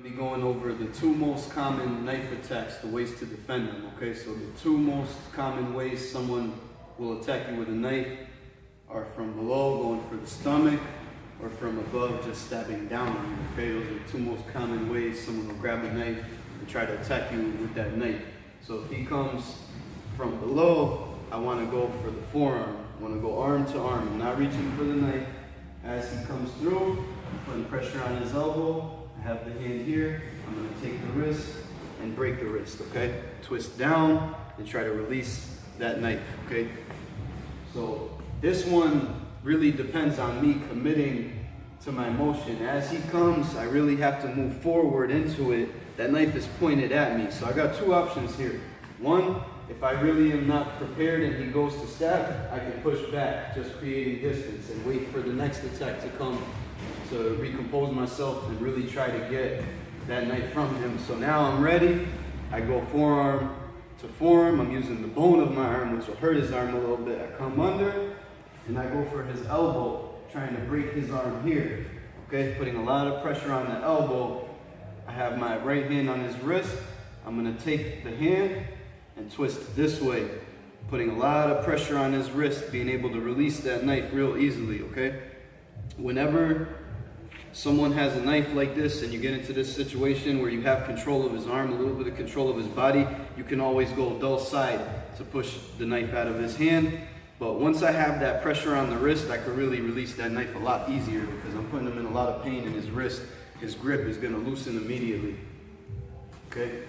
Be going over the two most common knife attacks, the ways to defend them, okay? So the two most common ways someone will attack you with a knife are from below, going for the stomach, or from above, just stabbing down on you, okay? Those are the two most common ways someone will grab a knife and try to attack you with that knife. So if he comes from below, I want to go for the forearm. I want to go arm to arm. I'm not reaching for the knife. As he comes through, I'm putting pressure on his elbow. I have the hand here. I'm going to take the wrist and break the wrist, okay? Twist down and try to release that knife, okay? So this one really depends on me committing to my motion. As he comes, I really have to move forward into it. That knife is pointed at me. So I got two options here. One, if I really am not prepared and he goes to stab, I can push back, just creating distance and wait for the next attack to come to recompose myself and really try to get that knife from him. So now I'm ready. I go forearm to forearm. I'm using the bone of my arm, which will hurt his arm a little bit. I come under and I go for his elbow, trying to break his arm here. Okay, putting a lot of pressure on the elbow. I have my right hand on his wrist. I'm gonna take the hand and twist this way, putting a lot of pressure on his wrist, being able to release that knife real easily, okay? Whenever someone has a knife like this and you get into this situation where you have control of his arm, a little bit of control of his body, you can always go dull side to push the knife out of his hand. But once I have that pressure on the wrist, I can really release that knife a lot easier because I'm putting him in a lot of pain in his wrist. His grip is gonna loosen immediately, okay?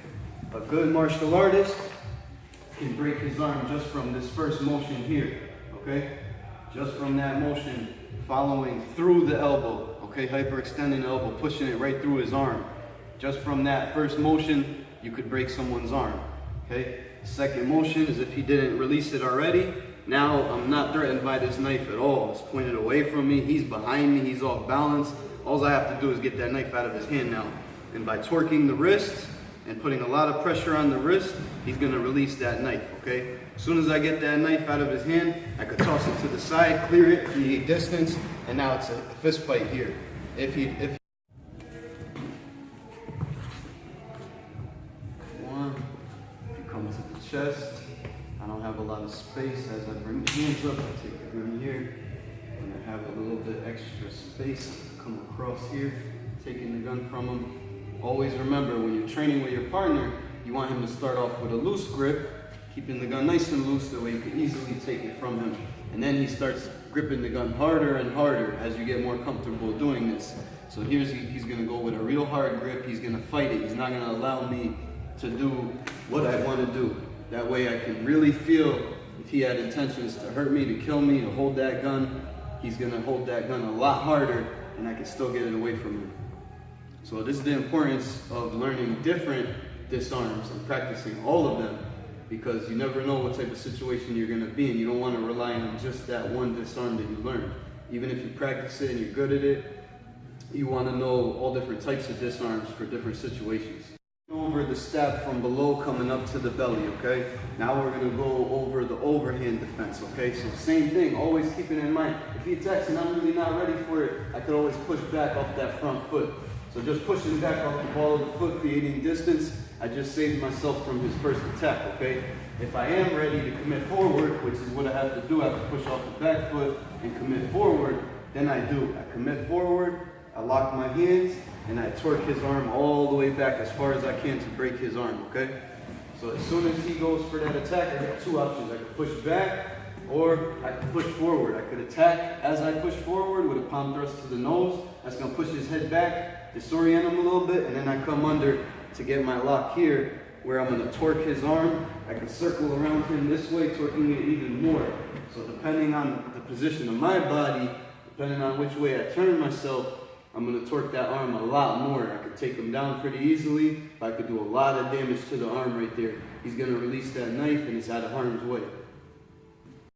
A good martial artist can break his arm just from this first motion here, okay? Just from that motion, following through the elbow, okay? Hyperextending the elbow, pushing it right through his arm. Just from that first motion, you could break someone's arm, okay? Second motion is if he didn't release it already. Now I'm not threatened by this knife at all. It's pointed away from me, he's behind me, he's off balance. All I have to do is get that knife out of his hand now. And by torquing the wrist and putting a lot of pressure on the wrist, he's gonna release that knife, okay? As soon as I get that knife out of his hand, I could toss it to the side, clear it, create distance, and now it's a fist fight here. If he come to the chest, I don't have a lot of space. As I bring the hands up, I take the gun here, and I have a little bit extra space. Come across here, taking the gun from him. Always remember, when you're training with your partner, you want him to start off with a loose grip, keeping the gun nice and loose, that way you can easily take it from him. And then he starts gripping the gun harder and harder as you get more comfortable doing this. So he's gonna go with a real hard grip, he's gonna fight it, he's not gonna allow me to do what I wanna do. That way I can really feel if he had intentions to hurt me, to kill me, to hold that gun, he's gonna hold that gun a lot harder and I can still get it away from him. So this is the importance of learning different disarms and practicing all of them, because you never know what type of situation you're gonna be in. You don't wanna rely on just that one disarm that you learned. Even if you practice it and you're good at it, you wanna know all different types of disarms for different situations. Over the stab from below coming up to the belly, okay? Now we're gonna go over the overhand defense, okay? So same thing, always keep it in mind. If he attacks and I'm really not ready for it, I could always push back off that front foot. So just pushing back off the ball of the foot, creating distance, I just saved myself from his first attack, okay? If I am ready to commit forward, which is what I have to do, I have to push off the back foot and commit forward, then I do. I commit forward, I lock my hands, and I torque his arm all the way back as far as I can to break his arm, okay? So as soon as he goes for that attack, I have two options. I could push back, or I could push forward. I could attack as I push forward with a palm thrust to the nose. That's gonna push his head back, disorient him a little bit, and then I come under to get my lock here, where I'm gonna torque his arm. I can circle around him this way, torquing it even more. So depending on the position of my body, depending on which way I turn myself, I'm gonna torque that arm a lot more. I could take him down pretty easily, but I could do a lot of damage to the arm right there. He's gonna release that knife and it's out of harm's way.